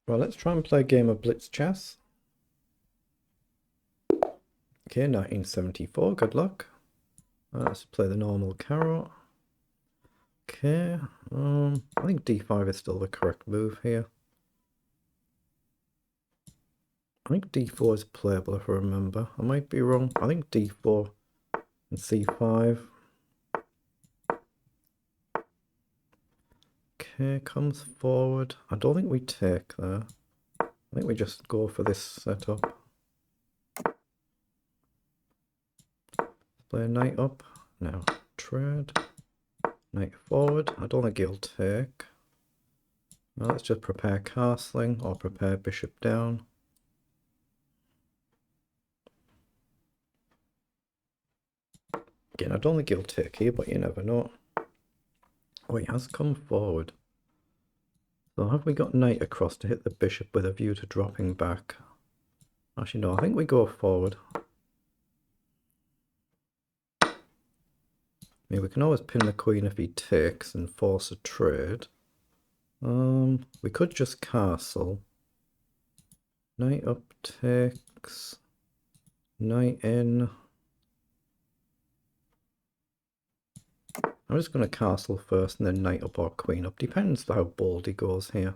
Well, let's try and play a game of blitz chess. Okay, 1974, good luck. Let's play the normal carrot. Okay, I think d5 is still the correct move here. I think d4 is playable if I remember. I might be wrong. I think d4 and c5. Okay, comes forward. I don't think we take there. I think we just go for this setup. Play knight up. Now trade. Knight forward. I don't think he'll take. Now let's just prepare castling or prepare bishop down. Again, I don't think he'll take here, but you never know. Oh, he has come forward. So have we got knight across to hit the bishop with a view to dropping back? Actually, no, I think we go forward. I mean, we can always pin the queen if he takes and force a trade. We could just castle. Knight up takes. Knight in. I'm just going to castle first and then knight up or queen up. Depends how bold he goes here.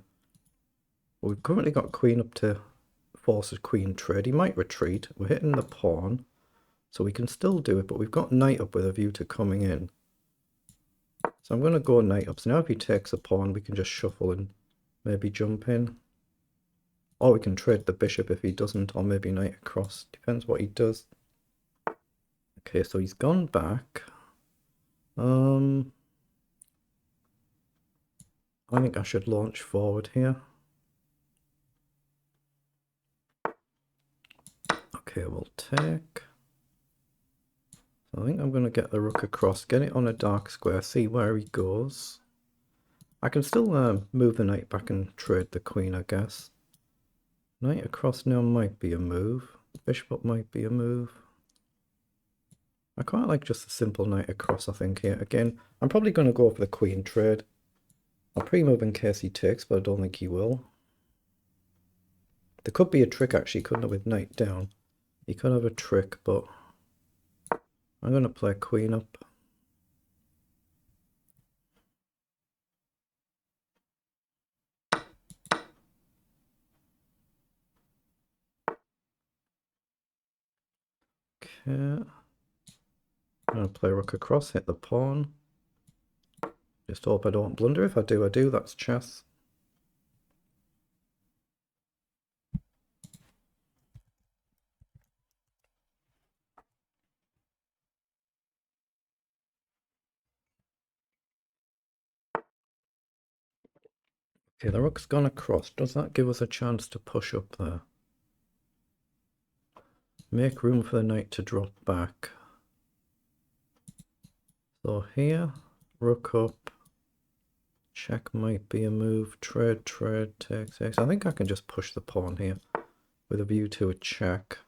We've currently got queen up to force a queen trade. He might retreat. We're hitting the pawn, so we can still do it, but we've got knight up with a view to coming in. So I'm going to go knight up. So now if he takes a pawn, we can just shuffle and maybe jump in. Or we can trade the bishop if he doesn't, or maybe knight across. Depends what he does. Okay, so he's gone back. I think I should launch forward here. Okay, we'll take. So I think I'm going to get the rook across, get it on a dark square, see where he goes. I can still move the knight back and trade the queen, I guess. Knight across now might be a move. Bishop up might be a move. I quite like just a simple knight across, I think, here. Again, I'm probably going to go for the queen trade. I'll pre-move in case he takes, but I don't think he will. There could be a trick, actually, couldn't it, with knight down? He could have a trick, but I'm going to play queen up. Okay. I'm going to play rook across, hit the pawn. Just hope I don't blunder. If I do, I do. That's chess. Okay, the rook's gone across. Does that give us a chance to push up there? Make room for the knight to drop back. So here, rook up. Check might be a move. Trade, takes. I think I can just push the pawn here with a view to a check.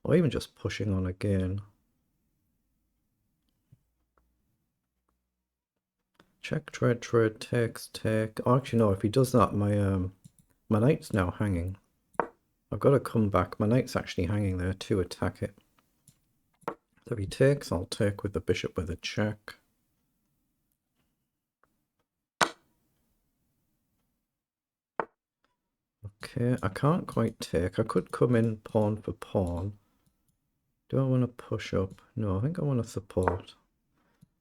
Or even just pushing on again. Check, trade, takes, take. Oh, actually, no, if he does that, my knight's now hanging. I've got to come back. My knight's actually hanging there to attack it. So if he takes, I'll take with the bishop with a check. Okay, I can't quite take. I could come in pawn for pawn. Do I want to push up? No, I think I want to support.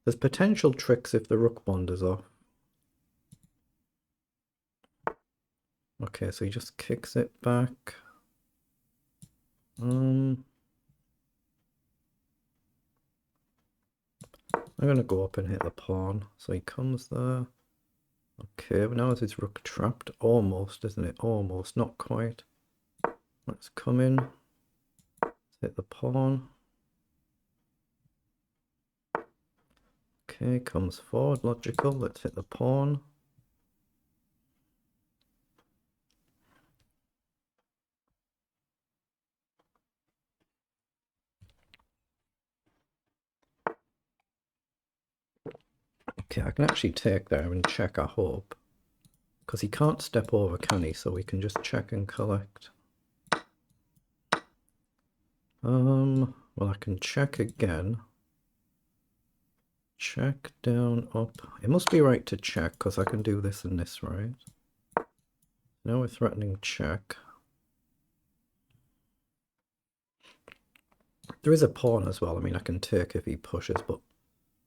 There's potential tricks if the rook wanders off. Okay, so he just kicks it back. I'm going to go up and hit the pawn. So he comes there. Okay, but now is his rook trapped? Almost, isn't it? Almost, not quite. Let's come in. Let's hit the pawn. Okay, comes forward, logical. Let's hit the pawn. Okay, I can actually take there and check, I hope. Because he can't step over, can he? So we can just check and collect. Well, I can check again. Check, down, up. It must be right to check, because I can do this and this, right? Now we're threatening check. There is a pawn as well. I mean, I can take if he pushes, but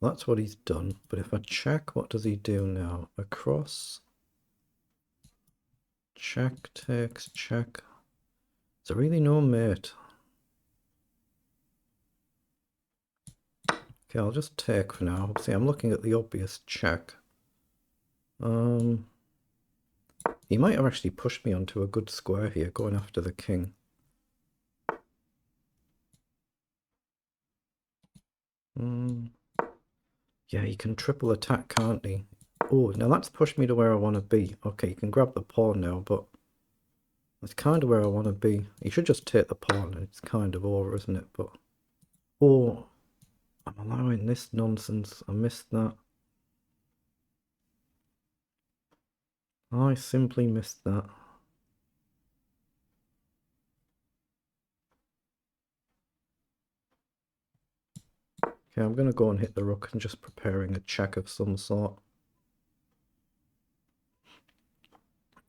that's what he's done. But if I check, what does he do now? Across. Check, takes, check. Is there really no mate? Okay, I'll just take for now. See, I'm looking at the obvious check. He might have actually pushed me onto a good square here, going after the king. Yeah, he can triple attack, can't he? Oh, now that's pushed me to where I want to be. Okay, you can grab the pawn now, but that's kind of where I want to be. He should just take the pawn, and it's kind of over, isn't it? But oh, I'm allowing this nonsense. I missed that. I simply missed that. Okay, I'm going to go and hit the rook and just preparing a check of some sort.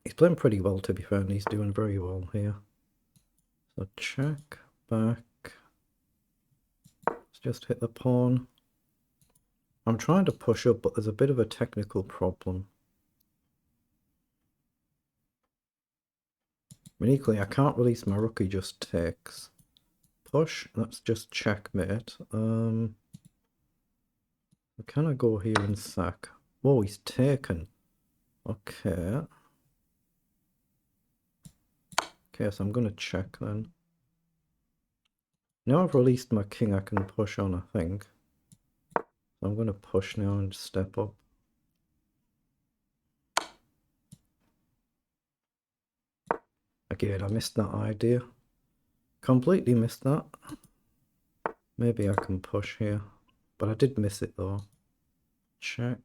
He's playing pretty well, to be fair, and he's doing very well here. So check, back. Let's just hit the pawn. I'm trying to push up, but there's a bit of a technical problem. I mean, equally, I can't release my rook, he just takes. Push, that's just checkmate. Can I go here and sack? Whoa, he's taken. Okay. Okay, so I'm going to check then. Now I've released my king, I can push on, I think. So I'm going to push now and step up. Again, I missed that idea. Completely missed that. Maybe I can push here. But I did miss it though. Check.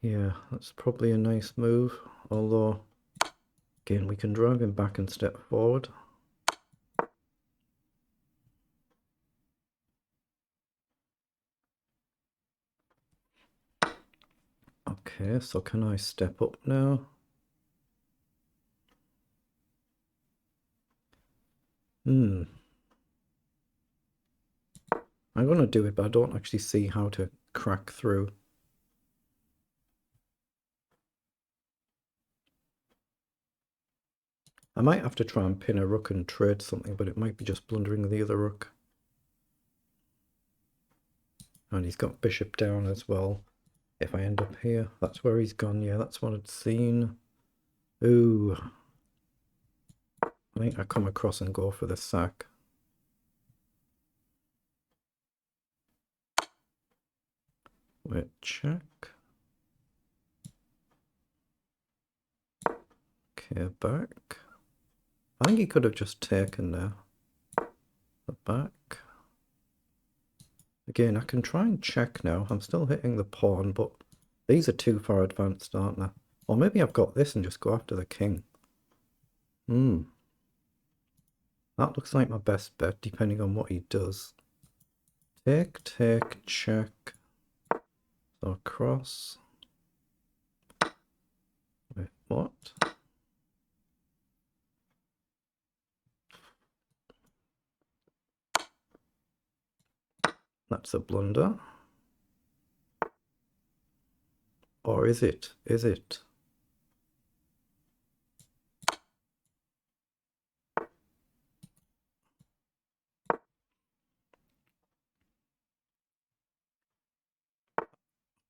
Yeah, that's probably a nice move. Although, again, we can drive him back and step forward. Okay, so can I step up now? I'm going to do it, but I don't actually see how to crack through. I might have to try and pin a rook and trade something, but it might be just blundering the other rook. And he's got bishop down as well. If I end up here, that's where he's gone. Yeah, that's what I'd seen. Ooh. I think I come across and go for the sack. Wait, check. Okay, back. I think he could have just taken there. The back. Again, I can try and check now. I'm still hitting the pawn, but these are too far advanced, aren't they? Or maybe I've got this and just go after the king. That looks like my best bet, depending on what he does. Take, take, check. So cross. Wait, what? That's a blunder. Or is it? Is it?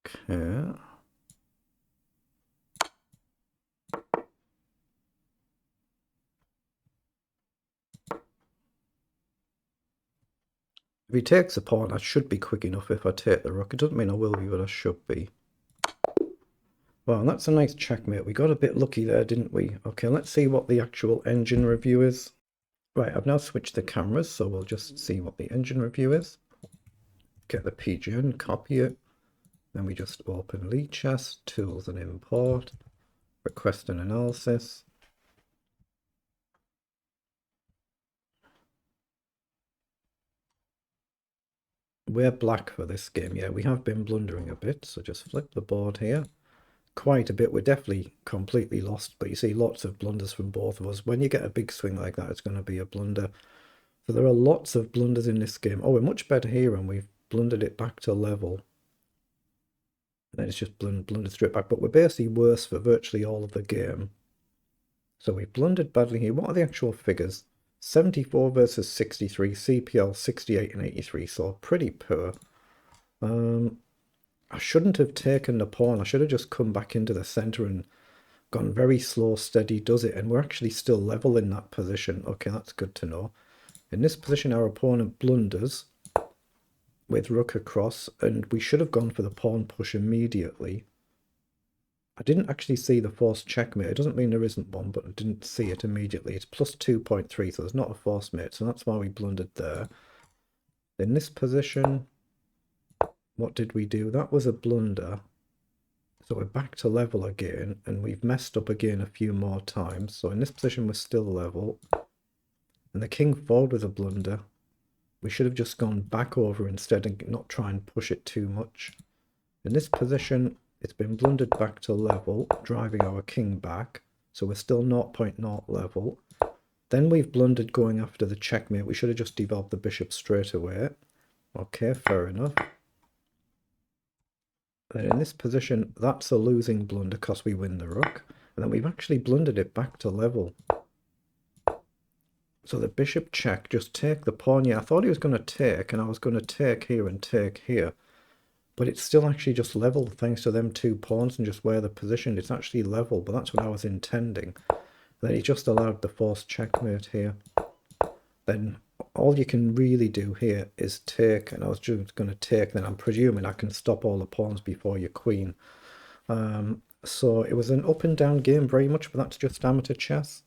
Okay. If he takes a pawn, I should be quick enough if I take the rook. It doesn't mean I will be, but I should be. Well, that's a nice checkmate. We got a bit lucky there, didn't we? Okay, let's see what the actual engine review is. Right, I've now switched the cameras, so we'll just see what the engine review is. Get the PGN, copy it. Then we just open Lichess, Tools and Import, Request and Analysis. We're black for this game. Yeah, we have been blundering a bit, so just flip the board here. Quite a bit. We're definitely completely lost, but you see lots of blunders from both of us. When you get a big swing like that, it's going to be a blunder. So there are lots of blunders in this game. Oh, we're much better here, and we've blundered it back to level. And then it's just blundered straight back. But we're basically worse for virtually all of the game. So we've blundered badly here. What are the actual figures? 74 versus 63, CPL 68 and 83, so pretty poor. I shouldn't have taken the pawn. I should have just come back into the center and gone very slow, steady, does it. And we're actually still level in that position. Okay, that's good to know. In this position, our opponent blunders with rook across, and we should have gone for the pawn push immediately. I didn't actually see the forced checkmate. It doesn't mean there isn't one, but I didn't see it immediately. It's plus 2.3, so there's not a forced mate, so that's why we blundered there. In this position, what did we do? That was a blunder. So we're back to level again, and we've messed up again a few more times. So in this position, we're still level. And the king forward was a blunder. We should have just gone back over instead and not try and push it too much. In this position, it's been blundered back to level, driving our king back. So we're still 0.0 level. Then we've blundered going after the checkmate. We should have just developed the bishop straight away. Okay, fair enough. Then in this position, that's a losing blunder because we win the rook. And then we've actually blundered it back to level. So the bishop check, just take the pawn. Yeah, I thought he was going to take, and I was going to take here and take here. But it's still actually just level thanks to them two pawns and just where they're positioned. It's actually level, but that's what I was intending. Then he just allowed the forced checkmate here. Then all you can really do here is take, and I was just going to take, then I'm presuming I can stop all the pawns before your queen. So it was an up and down game very much, but that's just amateur chess.